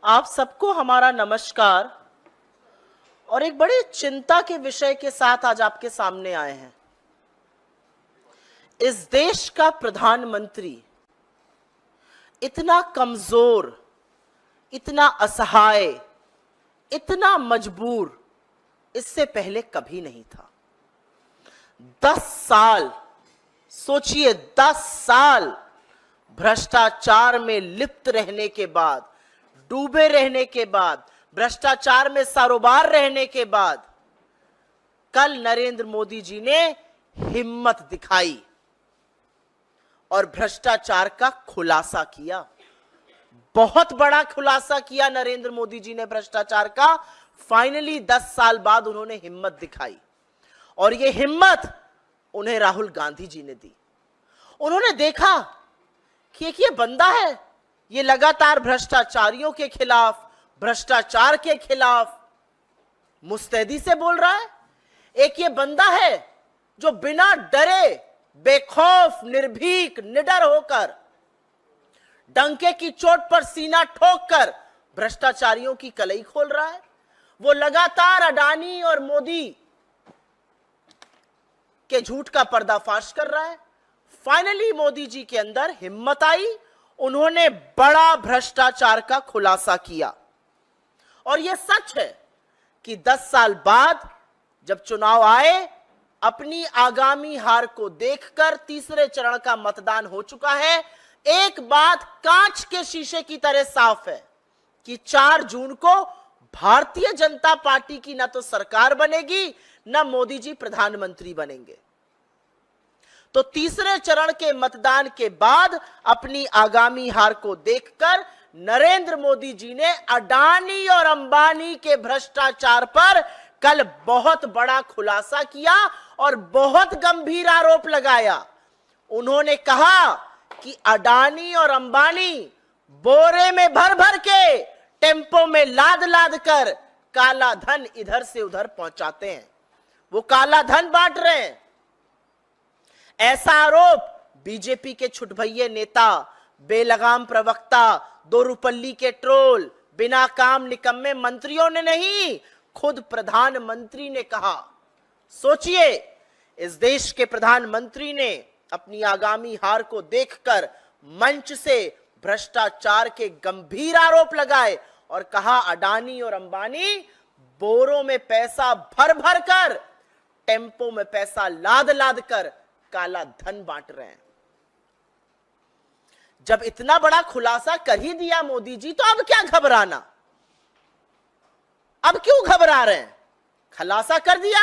आप सबको हमारा नमस्कार और एक बड़ी चिंता के विषय के साथ आज आपके सामने आए हैं। इस देश का प्रधानमंत्री इतना कमजोर, इतना असहाय, इतना मजबूर इससे पहले कभी नहीं था। 10 साल सोचिए, 10 साल भ्रष्टाचार में लिप्त रहने के बाद, डूबे रहने के बाद, भ्रष्टाचार में सारोबार रहने के बाद कल नरेंद्र मोदी जी ने हिम्मत दिखाई और भ्रष्टाचार का खुलासा किया। बहुत बड़ा खुलासा किया नरेंद्र मोदी जी ने भ्रष्टाचार का। फाइनली 10 साल बाद उन्होंने हिम्मत दिखाई और ये हिम्मत उन्हें राहुल गांधी जी ने दी। उन्होंने देखा कि एक ये बंदा है, ये लगातार भ्रष्टाचारियों के खिलाफ, भ्रष्टाचार के खिलाफ मुस्तैदी से बोल रहा है। एक ये बंदा है जो बिना डरे, बेखौफ, निर्भीक, निडर होकर, डंके की चोट पर सीना ठोककर भ्रष्टाचारियों की कलई खोल रहा है। वो लगातार अडानी और मोदी के झूठ का पर्दाफाश कर रहा है। फाइनली मोदी जी के अंदर हिम्मत आई, उन्होंने बड़ा भ्रष्टाचार का खुलासा किया। और यह सच है कि 10 साल बाद जब चुनाव आए, अपनी आगामी हार को देखकर तीसरे चरण का मतदान हो चुका है। एक बात कांच के शीशे की तरह साफ है कि 4 जून को भारतीय जनता पार्टी की न तो सरकार बनेगी, न मोदी जी प्रधानमंत्री बनेंगे। तो तीसरे चरण के मतदान के बाद अपनी आगामी हार को देखकर नरेंद्र मोदी जी ने अडानी और अंबानी के भ्रष्टाचार पर कल बहुत बड़ा खुलासा किया और बहुत गंभीर आरोप लगाया। उन्होंने कहा कि अडानी और अंबानी बोरे में भर भर के, टेम्पो में लाद लाद कर काला धन इधर से उधर पहुंचाते हैं। वो काला धन बांट रहे हैं। ऐसा आरोप बीजेपी के छुटभइये नेता, बेलगाम प्रवक्ता, दोरुपल्ली के ट्रोल, बिना काम निकम्मे मंत्रियों ने नहीं, खुद प्रधानमंत्री ने कहा। सोचिए, इस देश के प्रधानमंत्री ने अपनी आगामी हार को देखकर मंच से भ्रष्टाचार के गंभीर आरोप लगाए और कहा अडानी और अंबानी बोरों में पैसा भर भर कर, टेम्पो में पैसा लाद लाद कर काला धन बांट रहे हैं। जब इतना बड़ा खुलासा कर ही दिया मोदी जी, तो अब क्या घबराना? अब क्यों घबरा रहे हैं? खुलासा कर दिया,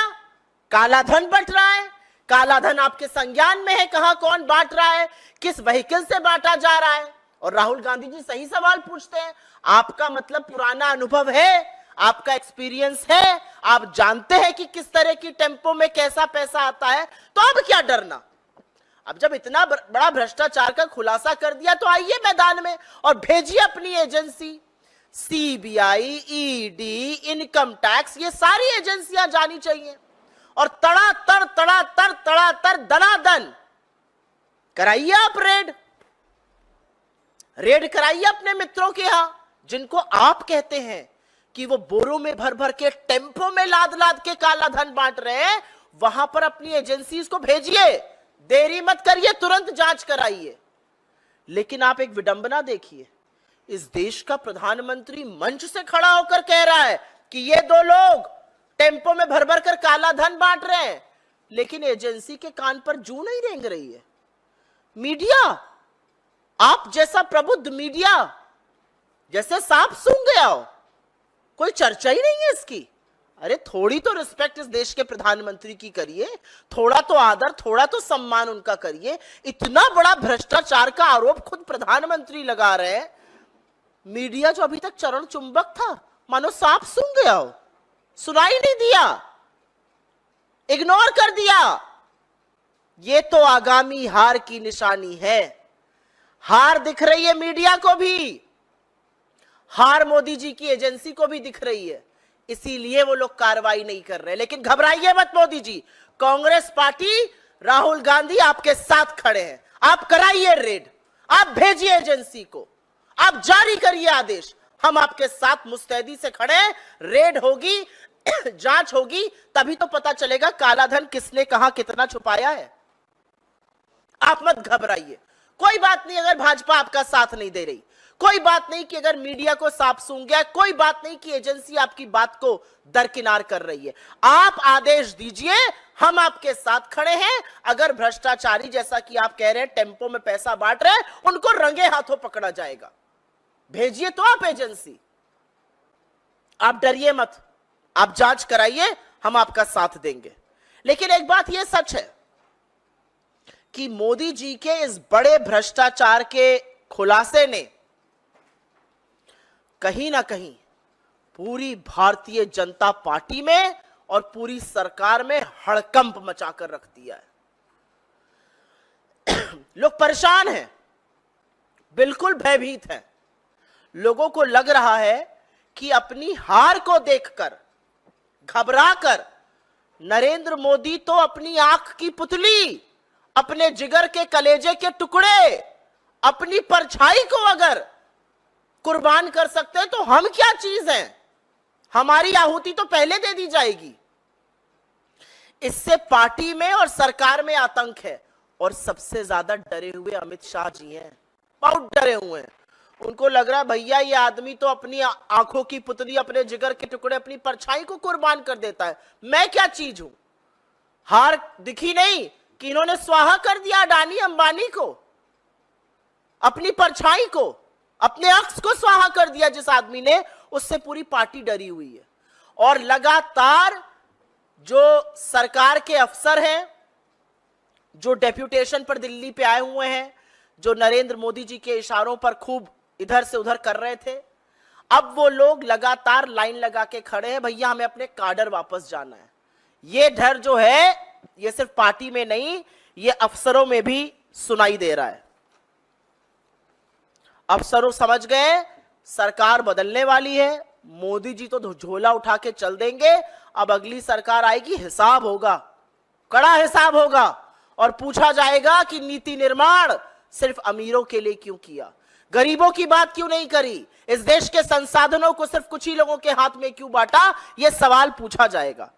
काला धन बंट रहा है। काला धन आपके संज्ञान में है, कहां कौन बांट रहा है, किस व्हीकल से बांटा जा रहा है। और राहुल गांधी जी सही सवाल पूछते हैं। आपका मतलब पुराना अनुभव है, आपका एक्सपीरियंस है, आप जानते हैं कि किस तरह की टेम्पो में कैसा पैसा आता है, तो अब क्या डरना? अब जब इतना बड़ा भ्रष्टाचार का खुलासा कर दिया तो आइए मैदान में और भेजिए अपनी agency. CBI, ED, income tax, ये सारी एजेंसियां जानी चाहिए और तड़ातड़ दनादन कराइए आप रेड कराइए अपने मित्रों के यहां, जिनको आप कहते हैं कि वो बोरों में भर भर के, टेम्पो में लाद लाद के काला धन बांट रहे हैं। वहां पर अपनी एजेंसीज को भेजिए, देरी मत करिए, तुरंत जांच कराइए। लेकिन आप एक विडंबना देखिए, इस देश का प्रधानमंत्री मंच से खड़ा होकर कह रहा है कि ये 2 लोग टेम्पो में भर भर कर काला धन बांट रहे हैं, लेकिन एजेंसी के कान पर जू नहीं रेंग रही है। मीडिया, आप जैसा प्रबुद्ध मीडिया जैसे सांप सूंघ गया हो, कोई चर्चा ही नहीं है इसकी। अरे थोड़ी तो रिस्पेक्ट इस देश के प्रधानमंत्री की करिए, थोड़ा तो आदर, थोड़ा तो सम्मान उनका करिए। इतना बड़ा भ्रष्टाचार का आरोप खुद प्रधानमंत्री लगा रहे हैं। मीडिया जो अभी तक चरण चुंबक था, मानो सांप सूंघ गया हो, सुनाई नहीं दिया, इग्नोर कर दिया। ये तो आगामी हार की निशानी है। हार दिख रही है मीडिया को भी, हार मोदी जी की एजेंसी को भी दिख रही है, इसीलिए वो लोग कार्रवाई नहीं कर रहे। लेकिन घबराइए मत मोदी जी, कांग्रेस पार्टी, राहुल गांधी आपके साथ खड़े हैं। आप कराइए रेड, आप भेजिए एजेंसी को, आप जारी करिए आदेश, हम आपके साथ मुस्तैदी से खड़े हैं, रेड होगी, जांच होगी, तभी तो पता चलेगा काला धन किसने कहां कितना छुपाया है। आप मत घबराइए, कोई बात नहीं अगर भाजपा आपका साथ नहीं दे रही, कोई बात नहीं कि अगर मीडिया को सांप सूंघ गया, कोई बात नहीं कि एजेंसी आपकी बात को दरकिनार कर रही है। आप आदेश दीजिए, हम आपके साथ खड़े हैं। अगर भ्रष्टाचारी जैसा कि आप कह रहे हैं टेम्पो में पैसा बांट रहे हैं, उनको रंगे हाथों पकड़ा जाएगा। भेजिए तो आप एजेंसी, आप डरिए मत, आप जांच कराइए, हम आपका साथ देंगे। लेकिन एक बात यह सच है कि मोदी जी के इस बड़े भ्रष्टाचार के खुलासे ने कहीं ना कहीं पूरी भारतीय जनता पार्टी में और पूरी सरकार में हड़कंप मचाकर रख दिया है। लोग परेशान हैं, बिल्कुल भयभीत हैं। लोगों को लग रहा है कि अपनी हार को देखकर घबराकर नरेंद्र मोदी तो अपनी आंख की पुतली, अपने जिगर के कलेजे के टुकड़े, अपनी परछाई को अगर कुर्बान कर सकते हैं तो हम क्या चीज हैं, हमारी आहुति तो पहले दे दी जाएगी। इससे पार्टी में और सरकार में आतंक है। और सबसे ज्यादा डरे हुए अमित शाह जी हैं, बहुत डरे हुए हैं। उनको लग रहा है भैया ये आदमी तो अपनी आंखों की पुतली, अपने जिगर के टुकड़े, अपनी परछाई को कुर्बान कर देता है, मैं क्या चीज हूं। हार दिखी नहीं कि इन्होंने स्वाहा कर दिया अडानी अंबानी को, अपनी परछाई को, अपने अक्स को स्वाहा कर दिया जिस आदमी ने, उससे पूरी पार्टी डरी हुई है। और लगातार जो सरकार के अफसर हैं, जो डेप्यूटेशन पर दिल्ली पे आए हुए हैं, जो नरेंद्र मोदी जी के इशारों पर खूब इधर से उधर कर रहे थे, अब वो लोग लगातार लाइन लगा के खड़े हैं, भैया हमें अपने काडर वापस जाना है। ये डर जो है ये सिर्फ पार्टी में नहीं, ये अफसरों में भी सुनाई दे रहा है। अफसरों समझ गए सरकार बदलने वाली है, मोदी जी तो झोला उठा के चल देंगे, अब अगली सरकार आएगी, हिसाब होगा, कड़ा हिसाब होगा, और पूछा जाएगा कि नीति निर्माण सिर्फ अमीरों के लिए क्यों किया, गरीबों की बात क्यों नहीं करी, इस देश के संसाधनों को सिर्फ कुछ ही लोगों के हाथ में क्यों बांटा, यह सवाल पूछा जाएगा।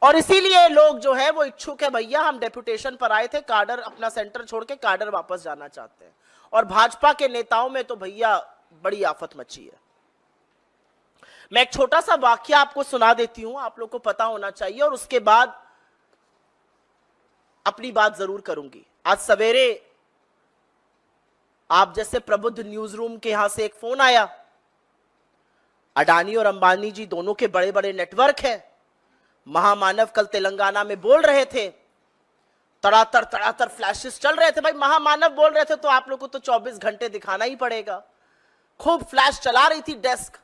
और इसीलिए लोग जो है वो इच्छुक है, भैया हम डेप्यूटेशन पर आए थे, काडर अपना सेंटर छोड़ के काडर वापस जाना चाहते हैं। और भाजपा के नेताओं में तो भैया बड़ी आफत मची है। मैं एक छोटा सा वाक्य आपको सुना देती हूं, आप लोग को पता होना चाहिए, और उसके बाद अपनी बात जरूर करूंगी। आज सवेरे आप जैसे प्रबुद्ध न्यूज रूम के यहां से एक फोन आया, अडानी और अंबानी जी दोनों के बड़े बड़े नेटवर्क हैं, महामानव कल तेलंगाना में बोल रहे थे, तड़ातर फ्लैशेस चल रहे थे। भाई महामानव बोल रहे थे तो आप लोगों को तो 24 घंटे दिखाना ही पड़ेगा। खूब फ्लैश चला रही थी डेस्क,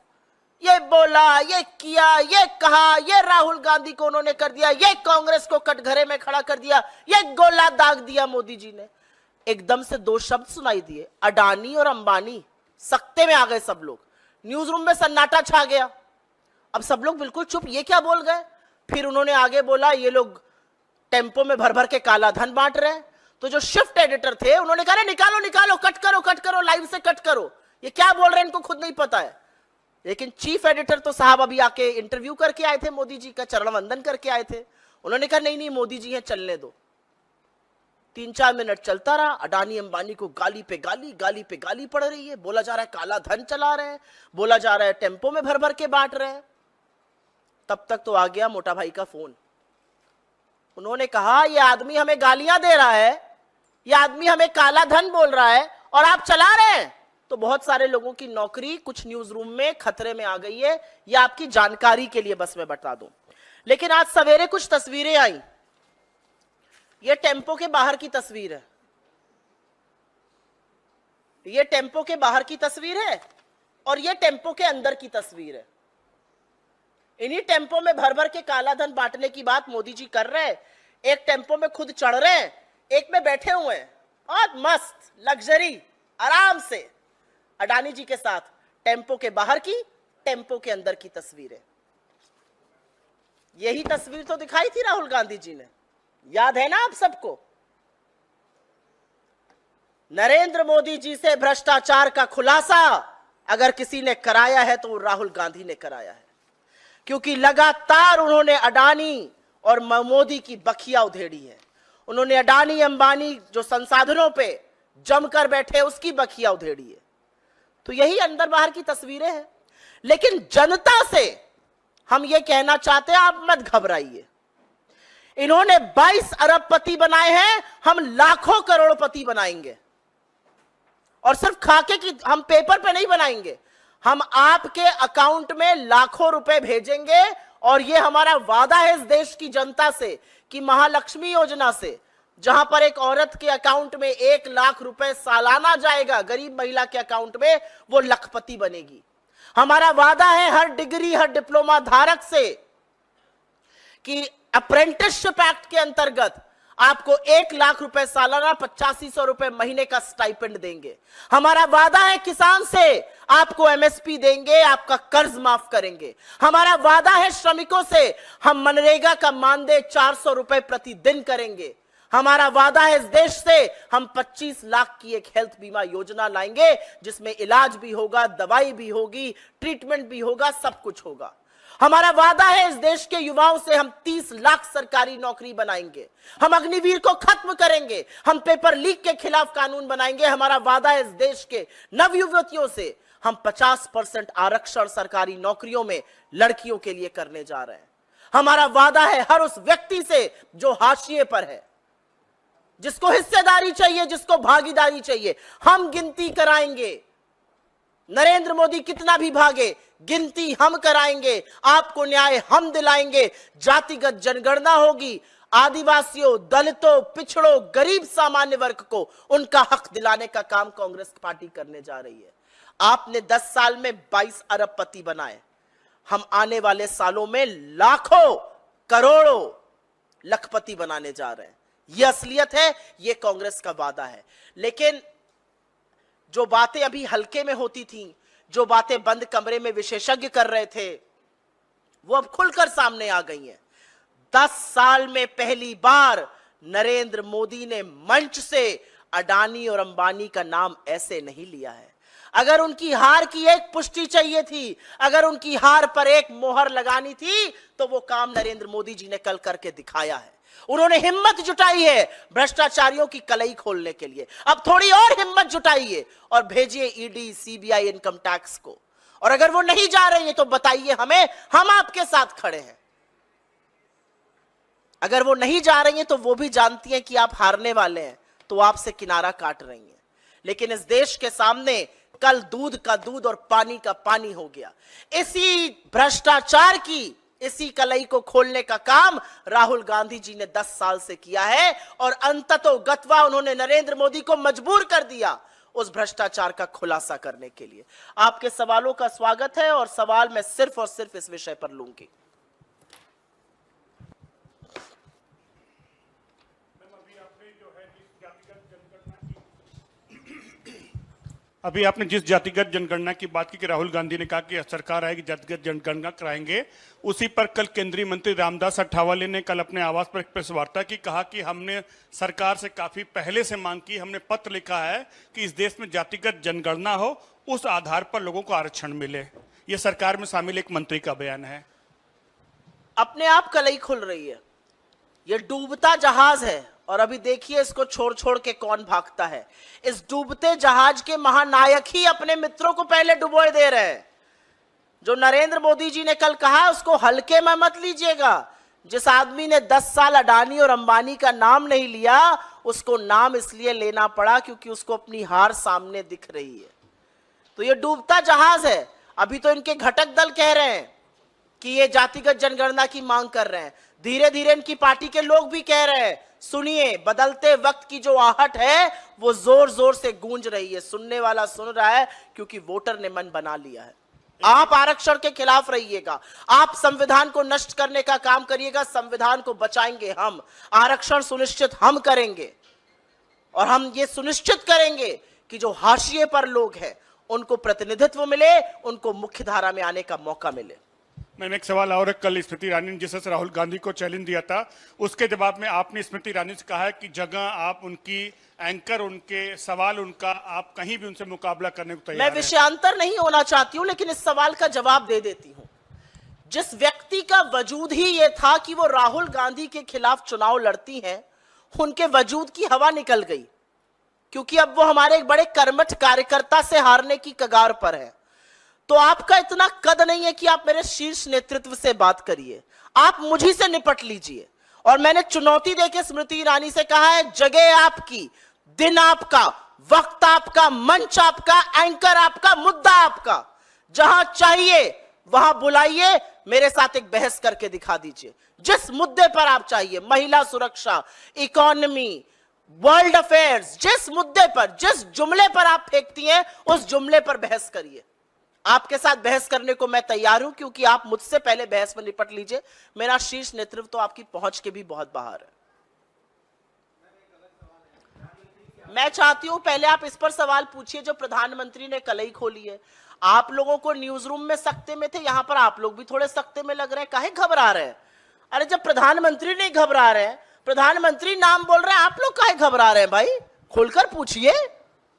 ये बोला, ये किया, ये कहा, ये राहुल गांधी को उन्होंने कर दिया, ये कांग्रेस को कटघरे में खड़ा कर दिया, ये गोला दाग दिया मोदी जी ने। एकदम से दो शब्द सुनाई दिए, अडानी और अंबानी, सख्ते में आ गए सब लोग, न्यूज रूम में सन्नाटा छा गया। अब सब लोग बिल्कुल चुप, ये क्या बोल गए। फिर उन्होंने आगे बोला ये लोग टेम्पो में भर भर के काला धन बांट रहे हैं। तो जो शिफ्ट एडिटर थे उन्होंने कहा निकालो निकालो, कट करो, लाइव से कट करो, ये क्या बोल रहे हैं इनको खुद नहीं पता है। लेकिन चीफ एडिटर तो साहब अभी आके इंटरव्यू करके आए थे, मोदी जी का चरण वंदन करके आए थे, उन्होंने कहा नहीं मोदी जी हैं, चलने दो। 3-4 मिनट चलता रहा, अडानी अंबानी को गाली पे गाली पड़ रही है, बोला जा रहा है काला धन चला रहे हैं, बोला जा रहा है टेम्पो में भर भर के बांट रहे हैं। तब तक तो आ गया मोटा भाई का फोन। उन्होंने कहा ये आदमी हमें गालियां दे रहा है, ये आदमी हमें काला धन बोल रहा है और आप चला रहे हैं। तो बहुत सारे लोगों की नौकरी कुछ न्यूज रूम में खतरे में आ गई है, ये आपकी जानकारी के लिए बस मैं बता दूं। लेकिन आज सवेरे कुछ तस्वीरें आई, ये टेम्पो के बाहर की तस्वीर है, ये टेम्पो के बाहर की तस्वीर है और ये टेम्पो के अंदर की तस्वीर है। इन्हीं टेम्पो में भर भर के काला धन बांटने की बात मोदी जी कर रहे हैं। एक टेम्पो में खुद चढ़ रहे हैं, एक में बैठे हुए हैं, बहुत मस्त लग्जरी आराम से अडानी जी के साथ। टेम्पो के बाहर की, टेम्पो के अंदर की तस्वीरें। यही तस्वीर तो दिखाई थी राहुल गांधी जी ने, याद है ना आप सबको। नरेंद्र मोदी जी से भ्रष्टाचार का खुलासा अगर किसी ने कराया है तो वो राहुल गांधी ने कराया है, क्योंकि लगातार उन्होंने अडानी और मोदी की बखिया उधेड़ी है। उन्होंने अडानी अंबानी जो संसाधनों पे जमकर बैठे उसकी बखिया उधेड़ी है। तो यही अंदर बाहर की तस्वीरें हैं। लेकिन जनता से हम ये कहना चाहते हैं, आप मत घबराइए। इन्होंने 22 अरबपति बनाए हैं, हम लाखों करोड़पति बनाएंगे। और सिर्फ खाके की हम पेपर पे नहीं बनाएंगे, हम आपके अकाउंट में लाखों रुपए भेजेंगे। और ये हमारा वादा है इस देश की जनता से कि महालक्ष्मी योजना से, जहां पर एक औरत के अकाउंट में 1 लाख रुपए सालाना जाएगा, गरीब महिला के अकाउंट में वो लखपति बनेगी। हमारा वादा है हर डिग्री हर डिप्लोमा धारक से कि अप्रेंटिसशिप एक्ट के अंतर्गत आपको 1 लाख रुपए सालाना 8500 रुपए महीने का स्टाइपेंड देंगे। हमारा वादा है किसान से आपको एमएसपी देंगे, आपका कर्ज माफ करेंगे। हमारा वादा है श्रमिकों से हम मनरेगा का मानदेय 400 रुपए प्रतिदिन करेंगे। हमारा वादा है इस देश से हम 25 लाख की एक हेल्थ बीमा योजना लाएंगे, जिसमें इलाज भी होगा, दवाई भी होगी, ट्रीटमेंट भी होगा, सब कुछ होगा। हमारा वादा है इस देश के युवाओं से हम 30 लाख सरकारी नौकरी बनाएंगे। हम अग्निवीर को खत्म करेंगे, हम पेपर लीक के खिलाफ कानून बनाएंगे। हमारा वादा है इस देश के नवयुवतियों से हम 50% आरक्षण सरकारी नौकरियों में लड़कियों के लिए करने जा रहे हैं। हमारा वादा है हर उस व्यक्ति से जो हाशिए पर है, जिसको हिस्सेदारी चाहिए, जिसको भागीदारी चाहिए, हम गिनती कराएंगे। नरेंद्र मोदी कितना भी भागे, गिनती हम कराएंगे, आपको न्याय हम दिलाएंगे। जातिगत जनगणना होगी, आदिवासियों, दलितों, पिछड़ों, गरीब सामान्य वर्ग को उनका हक दिलाने का काम कांग्रेस पार्टी करने जा रही है। आपने 10 साल में 22 अरबपति बनाए, हम आने वाले सालों में लाखों करोड़ों लखपति बनाने जा रहे हैं। यह असलियत है, यह कांग्रेस का वादा है। लेकिन जो बातें अभी हल्के में होती थीं, जो बातें बंद कमरे में विशेषज्ञ कर रहे थे, वो अब खुलकर सामने आ गई हैं। 10 साल में पहली बार नरेंद्र मोदी ने मंच से अडानी और अंबानी का नाम ऐसे नहीं लिया है। अगर उनकी हार की एक पुष्टि चाहिए थी, अगर उनकी हार पर एक मोहर लगानी थी, तो वो काम नरेंद्र मोदी जी ने कल करके दिखाया है। उन्होंने हिम्मत जुटाई है भ्रष्टाचारियों की कलई खोलने के लिए। अब थोड़ी और हिम्मत जुटाइए और भेजिए ईडी, सीबीआई, इनकम टैक्स को। और अगर वो नहीं जा रही है तो बताइए हमें, हम आपके साथ खड़े हैं। अगर वो नहीं जा रही है तो वो भी जानती हैं कि आप हारने वाले हैं, तो आपसे किनारा काट रही हैं। लेकिन इस देश के सामने कल दूध का दूध और पानी का पानी हो गया। इसी भ्रष्टाचार की, इसी कलई को खोलने का काम राहुल गांधी जी ने 10 साल से किया है। और अंततोगत्वा उन्होंने नरेंद्र मोदी को मजबूर कर दिया उस भ्रष्टाचार का खुलासा करने के लिए। आपके सवालों का स्वागत है और सवाल मैं सिर्फ और सिर्फ इस विषय पर लूंगी। अभी आपने जिस जातिगत जनगणना की बात की कि राहुल गांधी ने कहा कि सरकार आएगी जातिगत जनगणना कराएंगे, उसी पर कल केंद्रीय मंत्री रामदास अठावले ने कल अपने आवास पर एक प्रेस वार्ता की, कहा कि हमने सरकार से काफी पहले से मांग की, हमने पत्र लिखा है कि इस देश में जातिगत जनगणना हो, उस आधार पर लोगों को आरक्षण मिले। यह सरकार में शामिल एक मंत्री का बयान है। अपने आप कलई खुल रही है, यह डूबता जहाज है। और अभी देखिए इसको छोड़ छोड़ के कौन भागता है। इस डूबते जहाज के महानायक ही अपने मित्रों को पहले डुबोए दे रहे हैं। जो नरेंद्र मोदी जी ने कल कहा उसको हल्के में मत लीजिएगा। जिस आदमी ने 10 साल अडानी और अंबानी का नाम नहीं लिया, उसको नाम इसलिए लेना पड़ा क्योंकि उसको अपनी हार सामने दिख रही है। तो ये डूबता जहाज है। अभी तो इनके घटक दल कह रहे हैं कि ये जातिगत जनगणना की मांग कर रहे हैं। धीरे धीरे इनकी पार्टी के लोग भी कह रहे हैं। सुनिए, बदलते वक्त की जो आहट है वो जोर जोर से गूंज रही है। सुनने वाला सुन रहा है क्योंकि वोटर ने मन बना लिया है। आप आरक्षण के खिलाफ रहिएगा, आप संविधान को नष्ट करने का काम करिएगा, संविधान को बचाएंगे हम। आरक्षण सुनिश्चित हम करेंगे और हम ये सुनिश्चित करेंगे कि जो हाशिए पर लोग हैं उनको प्रतिनिधित्व मिले, उनको मुख्य धारा में आने का मौका मिले। मैंने एक सवाल और है। कल स्मृति ईरानी ने जिस तरह से राहुल गांधी को चैलेंज दिया था, उसके जवाब में आपने स्मृति ईरानी से कहा है कि जगह आप उनकी एंकर, उनके सवाल उनका, आप कहीं भी उनसे मुकाबला करने को तैयार मैं हैं। विषयांतर नहीं होना चाहती हूं, लेकिन इस सवाल का जवाब दे देती हूं। जिस व्यक्ति का वजूद ही यह था कि वो राहुल गांधी के खिलाफ चुनाव लड़ती हैं, उनके वजूद की हवा निकल गई, क्योंकि अब वो हमारे एक बड़े कर्मठ कार्यकर्ता से हारने की कगार पर है। तो आपका इतना कद नहीं है कि आप मेरे शीर्ष नेतृत्व से बात करिए, आप मुझी से निपट लीजिए। और मैंने चुनौती देके स्मृति ईरानी से कहा है, जगह आपकी, दिन आपका, वक्त आपका, मंच आपका, एंकर आपका, मुद्दा आपका, जहां चाहिए वहां बुलाइए, मेरे साथ एक बहस करके दिखा दीजिए। जिस मुद्दे पर आप चाहिए, महिला सुरक्षा, इकोनॉमी, वर्ल्ड अफेयर्स, जिस मुद्दे पर, जिस जुमले पर आप फेंकती हैं, उस जुमले पर बहस करिए। आपके साथ बहस करने को मैं तैयार हूं, क्योंकि आप मुझसे पहले बहस में निपट लीजिए। मेरा शीर्ष नेतृत्व तो आपकी पहुंच के भी बहुत बाहर है। मैं चाहती हूं पहले आप इस पर सवाल पूछिए जो प्रधानमंत्री ने कलई खोली है। आप लोगों को न्यूज रूम में सकते में थे, यहां पर आप लोग भी थोड़े सकते में लग रहे हैं। काहे घबरा रहे हैं? अरे जब प्रधानमंत्री नहीं घबरा रहे हैं, प्रधानमंत्री नाम बोल रहे हैं, आप लोग काहे घबरा रहे हैं? भाई खुलकर पूछिए।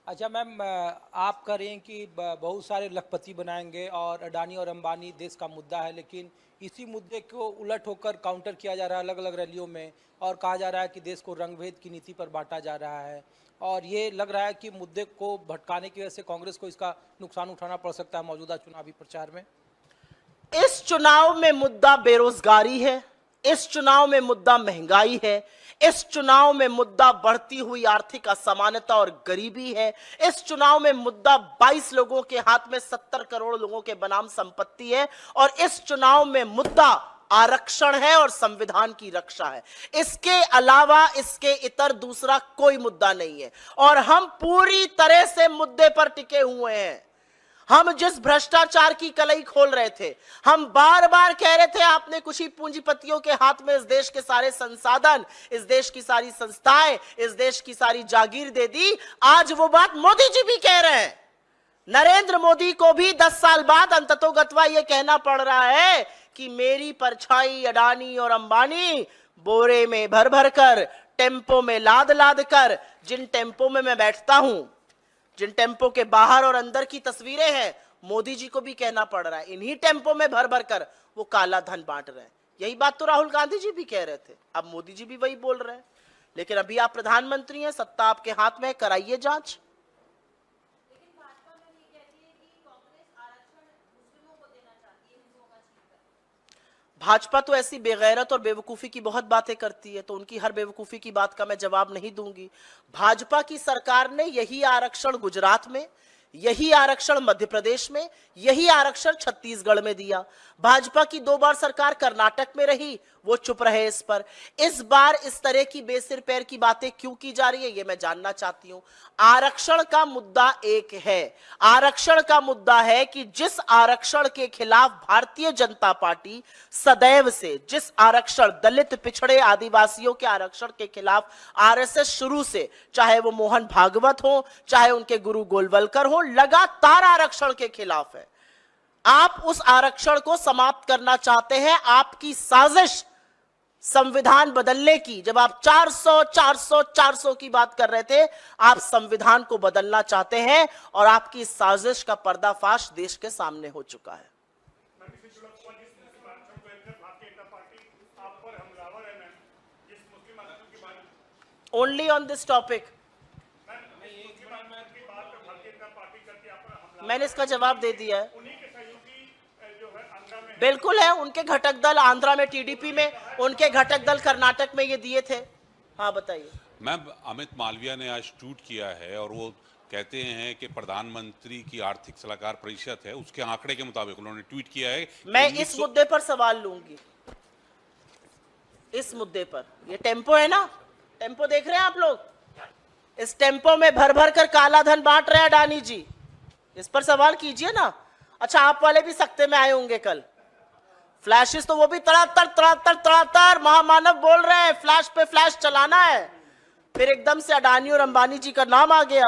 अच्छा मैम, आप कह रहे हैं कि बहुत सारे लखपति बनाएंगे और अडानी और अंबानी देश का मुद्दा है, लेकिन इसी मुद्दे को उलट होकर काउंटर किया जा रहा है अलग अलग रैलियों में, और कहा जा रहा है कि देश को रंगभेद की नीति पर बांटा जा रहा है, और ये लग रहा है कि मुद्दे को भटकाने की वजह से कांग्रेस को इसका नुकसान उठाना पड़ सकता है मौजूदा चुनावी प्रचार में। इस चुनाव में मुद्दा बेरोजगारी है, इस चुनाव में मुद्दा महंगाई है, इस चुनाव में मुद्दा बढ़ती हुई आर्थिक असमानता और गरीबी है, इस चुनाव में मुद्दा 22 लोगों के हाथ में 70 करोड़ लोगों के बनाम संपत्ति है, और इस चुनाव में मुद्दा आरक्षण है और संविधान की रक्षा है। इसके अलावा, इसके इतर दूसरा कोई मुद्दा नहीं है, और हम पूरी तरह से मुद्दे पर टिके हुए हैं। हम जिस भ्रष्टाचार की कलई खोल रहे थे, हम बार बार कह रहे थे आपने कुछ ही पूंजीपतियों के हाथ में इस देश के सारे संसाधन, इस देश की सारी संस्थाएं, इस देश की सारी जागीर दे दी। आज वो बात मोदी जी भी कह रहे हैं। नरेंद्र मोदी को भी 10 साल बाद अंततोगत्वा ये कहना पड़ रहा है कि मेरी परछाई अडानी और अंबानी बोरे में भर भर कर, टेम्पो में लाद लाद कर, जिन टेम्पो में मैं बैठता हूं, जिन टेम्पो के बाहर और अंदर की तस्वीरें हैं, मोदी जी को भी कहना पड़ रहा है, इन्हीं टेम्पो में भर भर कर वो काला धन बांट रहे हैं। यही बात तो राहुल गांधी जी भी कह रहे थे, अब मोदी जी भी वही बोल रहे हैं। लेकिन अभी आप प्रधानमंत्री हैं, सत्ता आपके हाथ में है, कराइए जांच। भाजपा तो ऐसी बेगैरत और बेवकूफी की बहुत बातें करती है, तो उनकी हर बेवकूफी की बात का मैं जवाब नहीं दूंगी। भाजपा की सरकार ने यही आरक्षण गुजरात में, यही आरक्षण मध्य प्रदेश में, यही आरक्षण छत्तीसगढ़ में दिया। भाजपा की 2 बार सरकार कर्नाटक में रही, वो चुप रहे इस पर। इस बार इस तरह की बेसिर पैर की बातें क्यों की जा रही है, ये मैं जानना चाहती हूं। आरक्षण का मुद्दा एक है, आरक्षण का मुद्दा है कि जिस आरक्षण के खिलाफ भारतीय जनता पार्टी सदैव से, जिस आरक्षण दलित, पिछड़े, आदिवासियों के आरक्षण के खिलाफ आरएसएस शुरू से, चाहे वो मोहन भागवत हो, चाहे उनके गुरु गोलवलकर हो, लगातार आरक्षण के खिलाफ है। आप उस आरक्षण को समाप्त करना चाहते हैं। आपकी साजिश संविधान बदलने की, जब आप 400 की बात कर रहे थे, आप संविधान को बदलना चाहते हैं, और आपकी साजिश का पर्दाफाश देश के सामने हो चुका है। ओनली ऑन दिस टॉपिक मैंने इसका जवाब दे दिया है। बिल्कुल है, उनके घटक दल आंध्रा में टीडीपी में, उनके घटक दल कर्नाटक में ये दिए थे। हाँ बताइए। मैम, अमित मालविया ने आज ट्वीट किया है और वो कहते हैं कि प्रधानमंत्री की आर्थिक सलाहकार परिषद है, उसके आंकड़े के मुताबिक उन्होंने ट्वीट किया है। मैं इस मुद्दे पर सवाल लूंगी, इस मुद्दे पर। ये टेम्पो है ना, टेम्पो देख रहे हैं आप लोग, इस टेम्पो में भर भर कर काला धन बांट रहे हैं अडानी जी, इस पर सवाल कीजिए ना। अच्छा, आप वाले भी सख्ते में आए होंगे कल, फ्लैशेस तो वो भी तड़ातड़ महामानव बोल रहे हैं, फ्लैश पे फ्लैश चलाना है, फिर एकदम से अडानी और अंबानी जी का नाम आ गया।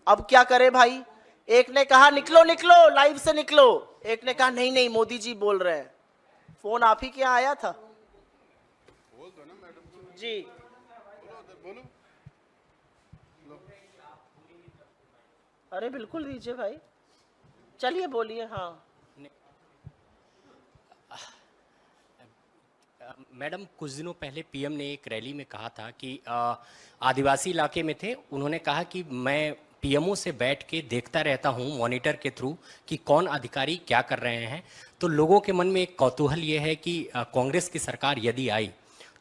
अब क्या करे भाई, एक ने कहा निकलो निकलो लाइव से निकलो, एक ने कहा नहीं नहीं मोदी जी बोल रहे हैं। फोन आप ही के यहाँ आया था? जी अरे बिल्कुल दीजिए भाई, चलिए बोलिए। हाँ मैडम, कुछ दिनों पहले पीएम ने एक रैली में कहा था कि आदिवासी इलाके में थे, उन्होंने कहा कि मैं पीएमओ से बैठ के देखता रहता हूं मॉनिटर के थ्रू कि कौन अधिकारी क्या कर रहे हैं। तो लोगों के मन में एक कौतूहल ये है कि कांग्रेस की सरकार यदि आई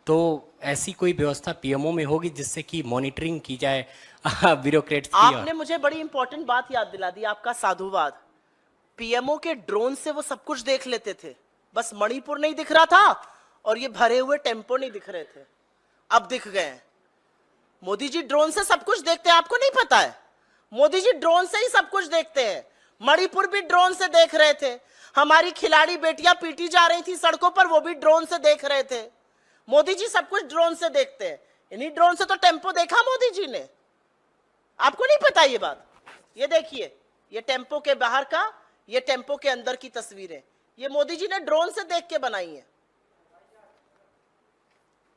तो ऐसी कोई व्यवस्था पीएमओ में होगी जिससे कि मॉनिटरिंग की जाए ब्यूरोक्रेट्स की। आपने मुझे बड़ी इंपॉर्टेंट बात याद दिला दी, आपका साधुवाद। पीएमओ के ड्रोन से वो सब कुछ देख लेते थे, बस मणिपुर नहीं दिख रहा था और ये भरे हुए टेम्पो नहीं दिख रहे थे, अब दिख गए हैं। मोदी जी ड्रोन से सब कुछ देखते हैं, आपको नहीं पता है? मोदी जी ड्रोन से ही सब कुछ देखते हैं। मणिपुर भी ड्रोन से देख रहे थे, हमारी खिलाड़ी बेटियां पीटी जा रही थी सड़कों पर, वो भी ड्रोन से देख रहे थे। मोदी जी सब कुछ ड्रोन से देखते हैं। इन्हीं ड्रोन से तो टेम्पो देखा मोदी जी ने, आपको नहीं पता ये बात? ये देखिए, ये टेम्पो के बाहर का, ये टेम्पो के अंदर की तस्वीरें, ये मोदी जी ने ड्रोन से देख के बनाई है।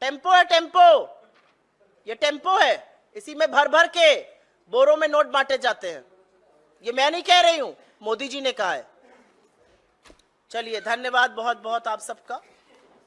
टेम्पो है, टेम्पो, ये टेम्पो है, इसी में भर भर के बोरों में नोट बांटे जाते हैं। ये मैं नहीं कह रही हूं, मोदी जी ने कहा है। चलिए, धन्यवाद बहुत बहुत आप सबका।